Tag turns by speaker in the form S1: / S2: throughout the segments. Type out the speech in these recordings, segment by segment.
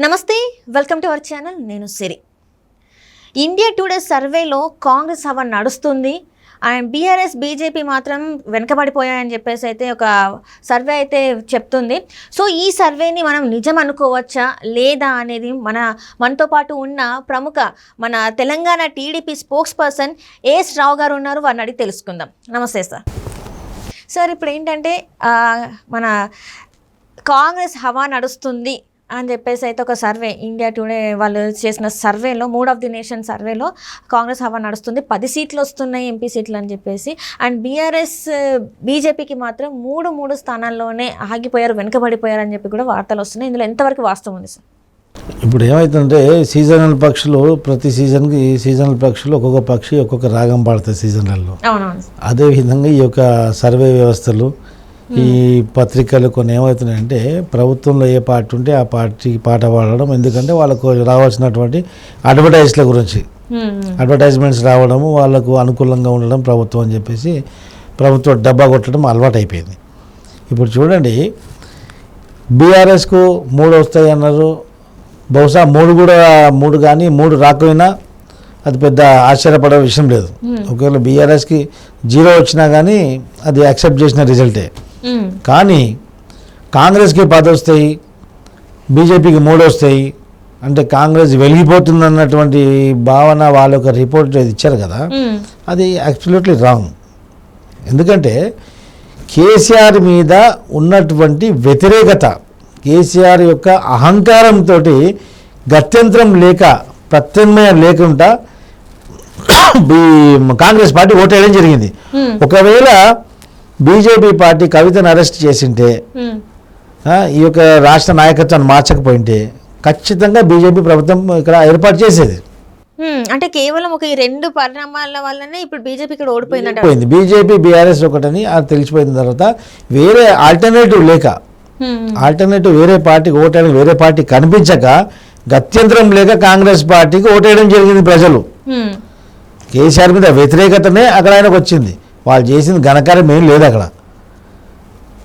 S1: నమస్తే, welcome to our channel. నేను సిరి. India today సర్వేలో కాంగ్రెస్ హవా నడుస్తుంది అండ్ బీఆర్ఎస్ బీజేపీ మాత్రం వెనకబడిపోయాయని చెప్పేసి అయితే ఒక సర్వే అయితే చెప్తుంది. సో ఈ సర్వేని మనం నిజం అనుకోవచ్చా లేదా అనేది మనతో పాటు ఉన్న ప్రముఖ మన Telangana TDP spokesperson A S Rao గారు ఉన్నారు. వారిని అడిగి తెలుసుకుందాం. నమస్తే సార్. సార్, ఇప్పుడు ఏంటంటే మన కాంగ్రెస్ హవా నడుస్తుంది అని చెప్పేసి అయితే ఒక సర్వే ఇండియా టుడే వాళ్ళు చేసిన సర్వేలో, మూడ్ ఆఫ్ ది నేషన్ సర్వేలో కాంగ్రెస్ హవా నడుస్తుంది. 10 సీట్లు వస్తున్నాయి, ఎంపీ సీట్లు అని చెప్పేసి. అండ్ బీఆర్ఎస్ బీజేపీకి మాత్రం మూడు స్థానాల్లోనే ఆగిపోయారు, వెనుకబడిపోయారు అని చెప్పి కూడా వార్తలు వస్తున్నాయి. ఇందులో ఎంతవరకు వాస్తవం ఉంది సార్?
S2: ఇప్పుడు ఏమవుతుందంటే సీజనల్ పక్షులు ప్రతి సీజన్కి సీజనల్ పక్షులు ఒక్కొక్క పక్షి ఒక్కొక్క రాగం పాడతాయి సీజన్లలో.
S1: అవునవును.
S2: అదేవిధంగా ఈ యొక్క సర్వే వ్యవస్థలు, ఈ పత్రికలు కొన్ని ఏమవుతున్నాయంటే ప్రభుత్వంలో ఏ పార్టీ ఉంటే ఆ పార్టీకి పాట పాడడం, ఎందుకంటే వాళ్ళకు రావాల్సినటువంటి అడ్వర్టైజ్ల గురించి అడ్వర్టైజ్మెంట్స్ రావడము, వాళ్ళకు అనుకూలంగా ఉండడం ప్రభుత్వం అని చెప్పేసి ప్రభుత్వం డబ్బా కొట్టడం అలవాటు అయిపోయింది. ఇప్పుడు చూడండి, బీఆర్ఎస్కు 3 వస్తాయి అన్నారు. బహుశా 3 కానీ 3 రాకపోయినా అది పెద్ద ఆశ్చర్యపడే విషయం లేదు. ఒకవేళ బీఆర్ఎస్కి 0 వచ్చినా కానీ అది యాక్సెప్ట్ చేసిన రిజల్టే. కానీ కాంగ్రెస్కి 10 వస్తాయి, బీజేపీకి 3 వస్తాయి అంటే కాంగ్రెస్ వెలిగిపోతుంది అన్నటువంటి భావన వాళ్ళ యొక్క రిపోర్ట్ ఇచ్చారు కదా, అది అబ్సల్యూట్లీ రాంగ్. ఎందుకంటే కేసీఆర్ మీద ఉన్నటువంటి వ్యతిరేకత, కేసీఆర్ యొక్క అహంకారంతో గత్యంతరం లేక ప్రత్యామ్నాయం లేకుండా కాంగ్రెస్ పార్టీ ఓటేయడం జరిగింది. ఒకవేళ బీజేపీ పార్టీ కవితను అరెస్ట్ చేసింటే, ఈ యొక్క రాష్ట్ర నాయకత్వాన్ని మార్చకపోయింటే ఖచ్చితంగా బీజేపీ ప్రభుత్వం ఇక్కడ ఏర్పాటు చేసేది.
S1: అంటే కేవలం ఒక 2 పరిణామాల వల్లనే ఇప్పుడు బీజేపీ ఇక్కడ ఓడిపోయింది.
S2: బీజేపీ బీఆర్ఎస్ ఒకటని అది తెలిసిపోయిన తర్వాత వేరే ఆల్టర్నేటివ్ లేక, ఆల్టర్నేటివ్ వేరే పార్టీకి ఓటేయడం, వేరే పార్టీ కనిపించక గత్యంతరం లేక కాంగ్రెస్ పార్టీకి ఓటేయడం జరిగింది ప్రజలు. కేసీఆర్ మీద వ్యతిరేకతనే అక్కడ ఆయనకు వచ్చింది. వాళ్ళు చేసింది ఘనకార్యం ఏం లేదు అక్కడ,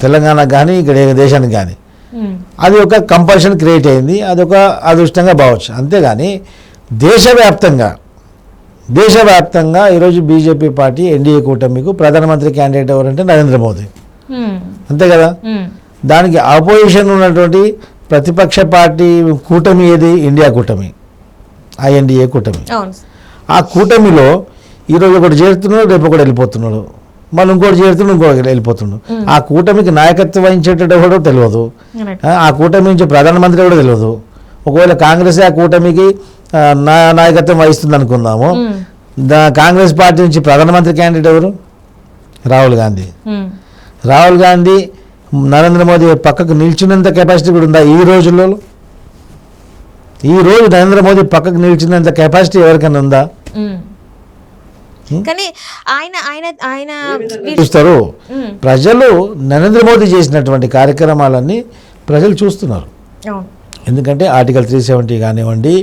S2: తెలంగాణకు కానీ ఇక్కడ దేశానికి కానీ. అది ఒక కంపల్షన్ క్రియేట్ అయింది, అదొక అదృష్టంగా భావచ్చు. అంతేగాని దేశవ్యాప్తంగా ఈరోజు బీజేపీ పార్టీ ఎన్డీఏ కూటమికు ప్రధానమంత్రి క్యాండిడేట్ ఎవరంటే నరేంద్ర మోదీ, అంతే కదా. దానికి ఆపోజిషన్ ఉన్నటువంటి ప్రతిపక్ష పార్టీ కూటమి ఏది? ఇండియా కూటమి, ఎన్డీఏ కూటమి. ఆ కూటమిలో ఈరోజు ఒకటి చేరుతున్నాడు, రేపు ఒకటి వెళ్ళిపోతున్నాడు, మళ్ళీ ఇంకోటి చేరుతున్నాడు, ఇంకోటి వెళ్ళిపోతున్నాడు. ఆ కూటమికి నాయకత్వం వహించేటట్టు కూడా తెలియదు, ఆ కూటమి నుంచి ప్రధానమంత్రి కూడా తెలియదు. ఒకవేళ కాంగ్రెస్ ఆ కూటమికి నాయకత్వం వహిస్తుంది అనుకుందాము, కాంగ్రెస్ పార్టీ నుంచి ప్రధానమంత్రి క్యాండిడేట్ ఎవరు? రాహుల్ గాంధీ నరేంద్ర మోదీ పక్కకు నిల్చున్నంత కెపాసిటీ కూడా ఉందా ఈ రోజుల్లో? ఈ రోజు నరేంద్ర మోదీ పక్కకు నిల్చున్నంత కెపాసిటీ ఎవరికైనా ఉందా?
S1: కానీ ఆయన
S2: చూస్తారు. ప్రజలు నరేంద్ర మోదీ చేసినటువంటి కార్యక్రమాలన్నీ ప్రజలు చూస్తున్నారు. ఎందుకంటే ఆర్టికల్ 370 కానివ్వండి,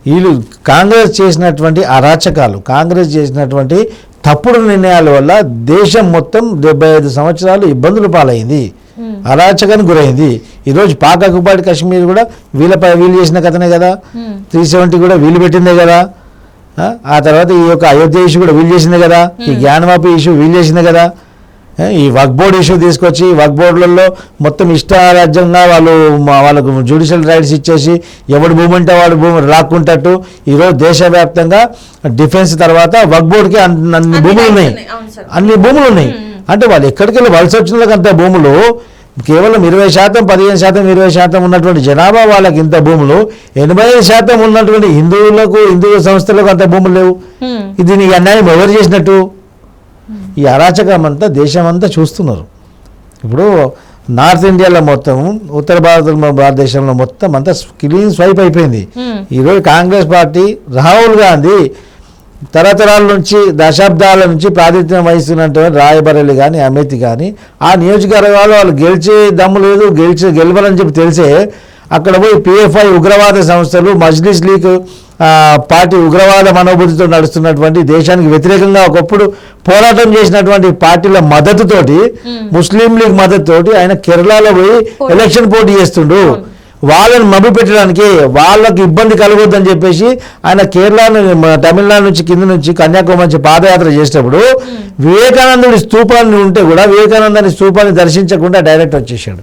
S2: వీళ్ళు కాంగ్రెస్ చేసినటువంటి అరాచకాలు, కాంగ్రెస్ చేసినటువంటి తప్పుడు నిర్ణయాల వల్ల దేశం మొత్తం 75 సంవత్సరాలు ఇబ్బందులు పాలైంది, అరాచకానికి గురైంది. ఈరోజు పాక్ ఆక్యుపైడ్ కాశ్మీర్ కూడా వీళ్ళు చేసిన కథనే కదా, 370 కూడా వీళ్ళు పెట్టిందే కదా. ఆ తర్వాత ఈ యొక్క అయోధ్య ఇష్యూ కూడా వీళ్ళు చేసిందే కదా, ఈ జ్ఞానవాపి ఇష్యూ వీళ్ళు చేసిందే కదా, ఈ వక్ఫ్ బోర్డు ఇష్యూ తీసుకొచ్చి వక్ఫ్ బోర్డులలో మొత్తం ఇష్టారాజ్యంగా వాళ్ళకు జ్యుడిషియల్ రైట్స్ ఇచ్చేసి ఎవడు భూమి అంటే వాడు భూమి రాక్కుంటట్టు ఈరోజు దేశవ్యాప్తంగా డిఫెన్స్ తర్వాత వక్ఫ్ బోర్డుకి అన్ని భూములు ఉన్నాయి. అంటే వాళ్ళు ఎక్కడికి వెళ్ళి వలస వచ్చిన వాళ్ళకి అంత భూములు, కేవలం 20%, 15%, 20% ఉన్నటువంటి జనాభా వాళ్ళకి ఇంత భూములు, 85% ఉన్నటువంటి హిందూ సంస్థలకు అంత భూములు లేవు. ఇది నీ అన్యాయం ఎవరు చేసినట్టు? ఈ అరాచకం అంతా దేశం అంతా చూస్తున్నారు. ఇప్పుడు నార్త్ ఇండియాలో మొత్తం, ఉత్తర భారతదేశంలో మొత్తం అంతా క్లీన్ స్వైప్ అయిపోయింది. ఈరోజు కాంగ్రెస్ పార్టీ, రాహుల్ గాంధీ తరతరాల నుంచి దశాబ్దాల నుంచి ప్రాతినిధ్యం వహిస్తున్నటువంటి రాయబరేలి కానీ అమేథీ కానీ ఆ నియోజకవర్గాలు వాళ్ళు గెలిచే దమ్ము లేదు, గెలవాలని చెప్పి తెలిసే అక్కడ పోయి పిఎఫ్ఐ ఉగ్రవాద సంస్థలు, మజ్లిస్ లీగ్ పార్టీ ఉగ్రవాద మనోభూతితో నడుస్తున్నటువంటి, దేశానికి వ్యతిరేకంగా ఒకప్పుడు పోరాటం చేసినటువంటి పార్టీల మద్దతుతోటి, ముస్లిం లీగ్ మద్దతుతోటి ఆయన కేరళలో పోయి ఎలక్షన్ పోటీ చేస్తుండు. వాళ్ళని మభ్య పెట్టడానికి, వాళ్ళకి ఇబ్బంది కలగొద్దని చెప్పేసి ఆయన తమిళనాడు నుంచి కింద నుంచి కన్యాకుమారి నుంచి పాదయాత్ర చేసేటప్పుడు వివేకానందుడి స్తూపాన్ని ఉంటే కూడా వివేకానందని స్తూపాన్ని దర్శించకుండా డైరెక్ట్ వచ్చేసాడు.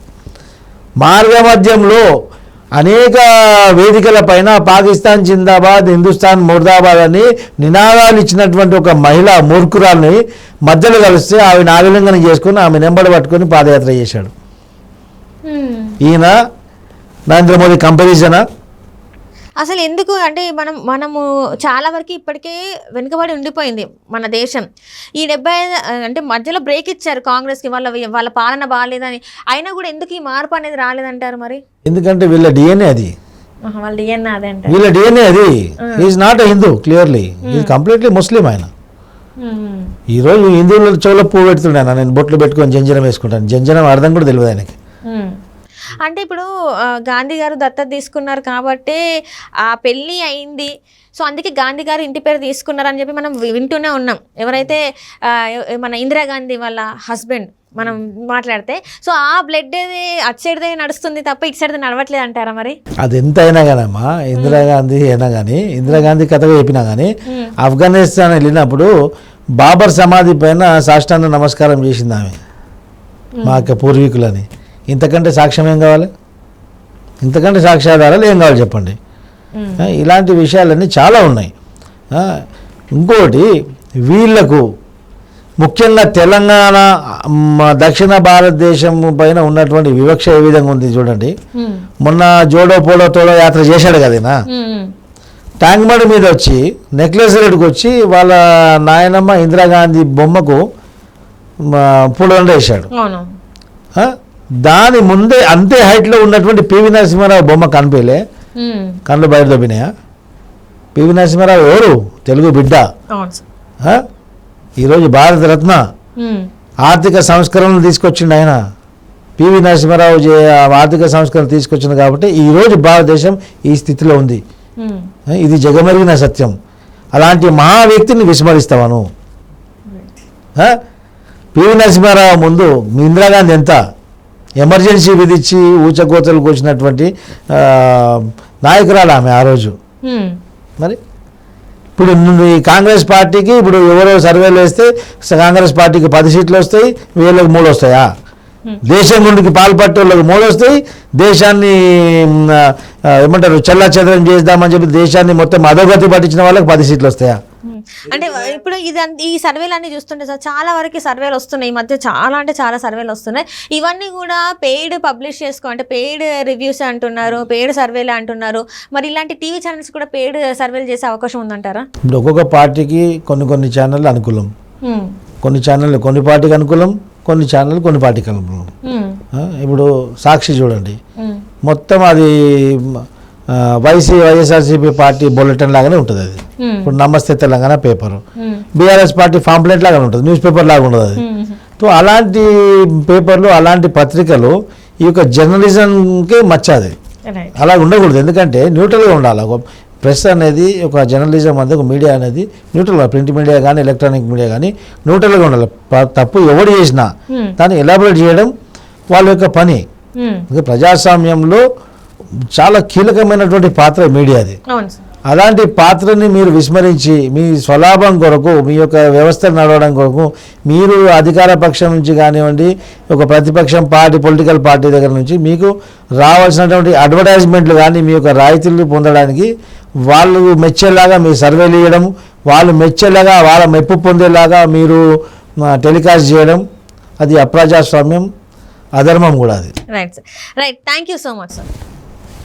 S2: మార్గ మధ్యంలో అనేక వేదికల పైన పాకిస్తాన్ జిందాబాద్, హిందుస్థాన్ ముర్దాబాద్ అని నినాదాలు ఇచ్చినటువంటి ఒక మహిళా మూర్ఖురాల్ని మధ్యలో కలిస్తే ఆమె ఆలింగనం చేసుకుని ఆమె నెంబడి పట్టుకొని పాదయాత్ర చేశాడు. ఈయన నరేంద్ర మోదీ కంపారిజనా?
S1: అసలు ఎందుకు అంటే మనము చాలా వరకు ఇప్పటికే వెనుకబడి ఉండిపోయింది మన దేశం. ఈ 75 అంటే మధ్యలో బ్రేక్ ఇచ్చారు కాంగ్రెస్కి, వాళ్ళ పాలన బాగాలేదని. అయినా కూడా ఎందుకు ఈ మార్పు అనేది రాలేదంటారు మరి?
S2: ఎందుకంటే వీళ్ళ డిఎన్ఏ అది,
S1: వాళ్ళ డిఎన్ఏ అదే అంటారు.
S2: వీళ్ళ డిఎన్ఏ అది. Is not a Hindu, clearly is completely Muslim. ఆయన ఈరోజు హిందువుల చెవులో పువ్వు పెడుతున్నాను, నేను బొట్లు పెట్టుకొని జంజనం వేసుకుంటాను. జంజనం అర్థం కూడా తెలియదు ఆయనకి.
S1: అంటే ఇప్పుడు గాంధీ గారు దత్తత తీసుకున్నారు కాబట్టి ఆ పెళ్ళి అయింది, సో అందుకే గాంధీ గారు ఇంటి పేరు తీసుకున్నారని చెప్పి మనం వింటూనే ఉన్నాం. ఎవరైతే మన ఇందిరాగాంధీ వాళ్ళ హస్బెండ్ మనం మాట్లాడితే, సో ఆ బ్లడ్ అటు సైడ్దే నడుస్తుంది తప్ప ఇటు సైడ్ నడవట్లేదు అంటారా మరి?
S2: అది ఎంత అయినా కానమ్మా, ఇందిరాగాంధీ అయినా కానీ, ఇందిరాగాంధీ కథగా చెప్పినా కానీ, ఆఫ్ఘనిస్తాన్ వెళ్ళినప్పుడు బాబర్ సమాధి పైన సాష్టాంగ నమస్కారం చేసింది ఆమె, మా యొక్క పూర్వీకులని. ఇంతకంటే సాక్ష్యం ఏం కావాలి? ఇంతకంటే సాక్ష్యాధారాలు ఏం కావాలి చెప్పండి? ఇలాంటి విషయాలన్నీ చాలా ఉన్నాయి. ఇంకోటి, వీళ్లకు ముఖ్యంగా తెలంగాణ దక్షిణ భారతదేశం పైన ఉన్నటువంటి వివక్ష ఏ విధంగా ఉంది చూడండి. మొన్న జోడో పోడో తోడో యాత్ర చేశాడు కదా, ట్యాంక్ బండ్ మీద వచ్చి నెక్లెస్ రోడ్కి వచ్చి వాళ్ళ నాయనమ్మ ఇందిరాగాంధీ బొమ్మకు పూలదండ వేశాడు. దాని ముందే అంతే హైట్లో ఉన్నటువంటి పివి నరసింహారావు బొమ్మ కనిపించలే, కళ్ళు బయట దొబ్బినాయా? పివి నరసింహారావు ఎవరు? తెలుగు బిడ్డ, ఈరోజు భారతరత్న, ఆర్థిక సంస్కరణలు తీసుకొచ్చిండు ఆయన. పివి నరసింహారావు ఆర్థిక సంస్కరణ తీసుకొచ్చింది కాబట్టి ఈరోజు భారతదేశం ఈ స్థితిలో ఉంది. ఇది జగమెరిగిన సత్యం. అలాంటి మహా వ్యక్తిని విస్మరిస్తావను? పివి నరసింహారావు ముందు మీ ఇందిరాగాంధీ ఎంత ఎమర్జెన్సీ విధించి ఊచకోతలకు వచ్చినటువంటి నాయకురాలు ఆమె ఆ రోజు. మరి ఇప్పుడు ఈ కాంగ్రెస్ పార్టీకి ఇప్పుడు ఎవరో సర్వేలు వేస్తే కాంగ్రెస్ పార్టీకి 10 సీట్లు వస్తాయి, వీళ్ళకి 3 వస్తాయా? దేశం ముందుకి పాల్పట్టే వాళ్ళకి 3 వస్తాయి. దేశాన్ని ఏమంటారు చెల్లాచెదరం చేద్దామని చెప్పి దేశాన్ని మొత్తం అధోగతి పట్టించిన వాళ్ళకి 10 సీట్లు వస్తాయా?
S1: అంటే ఇప్పుడు ఈ సర్వేలు అన్నీ చూస్తుంటే సార్, చాలా వరకు సర్వేలు వస్తున్నాయి ఈ మధ్య, చాలా అంటే చాలా సర్వేలు వస్తున్నాయి. ఇవన్నీ కూడా పెయిడ్ పబ్లిష్ అంటే పెయిడ్ రివ్యూస్ అంటున్నారు, పెయిడ్ సర్వేలు అంటున్నారు. మరి ఇలాంటి టీవీ ఛానల్స్ కూడా పెయిడ్ సర్వేలు చేసే అవకాశం ఉందంటారా?
S2: ఇప్పుడు ఒక్కొక్క పార్టీకి కొన్ని ఛానళ్ళు అనుకూలం, కొన్ని ఛానళ్ళు కొన్ని పార్టీకి అనుకూలం, కొన్ని ఛానళ్ళు కొన్ని పార్టీకి అనుకూలం. ఇప్పుడు సాక్షి చూడండి, మొత్తం అది వైఎస్ఆర్సీపీ పార్టీ బులెటిన్ లాగానే ఉంటుంది. అది ఇప్పుడు Namaste Telangana paper, BRS party pamphlet లాగానే ఉంటుంది, న్యూస్ పేపర్ లాగా ఉండదు అది. సో అలాంటి పేపర్లు, అలాంటి పత్రికలు ఈ యొక్క జర్నలిజంకి మచ్చాది. అలా ఉండకూడదు, ఎందుకంటే న్యూట్రల్గా ఉండాలి. ఒక ప్రెస్ అనేది, ఒక జర్నలిజం అనేది, ఒక మీడియా అనేది న్యూట్రల్గా, ప్రింట్ మీడియా కానీ ఎలక్ట్రానిక్ మీడియా కానీ న్యూట్రల్గా ఉండాలి. తప్పు ఎవడు చేసినా దాన్ని ఎలాబొరేట్ చేయడం వాళ్ళ యొక్క పని. ప్రజాస్వామ్యంలో చాలా కీలకమైనటువంటి పాత్ర మీడియాది. అలాంటి పాత్రని మీరు విస్మరించి మీ స్వలాభం కొరకు, మీ యొక్క వ్యవస్థ నడవడం కొరకు మీరు అధికార పక్షం నుంచి కానివ్వండి, ఒక ప్రతిపక్షం పార్టీ, పొలిటికల్ పార్టీ దగ్గర నుంచి మీకు రావాల్సినటువంటి అడ్వర్టైజ్మెంట్లు కానీ మీ యొక్క రాయితీలు పొందడానికి వాళ్ళు మెచ్చేలాగా మీ సర్వేలు ఇవ్వడం, వాళ్ళు మెచ్చేలాగా వాళ్ళ మెప్పు పొందేలాగా మీరు టెలికాస్ట్ చేయడం, అది అప్రజాస్వామ్యం, అధర్మం కూడా అది.
S1: Right sir, right. Thank you so much sir.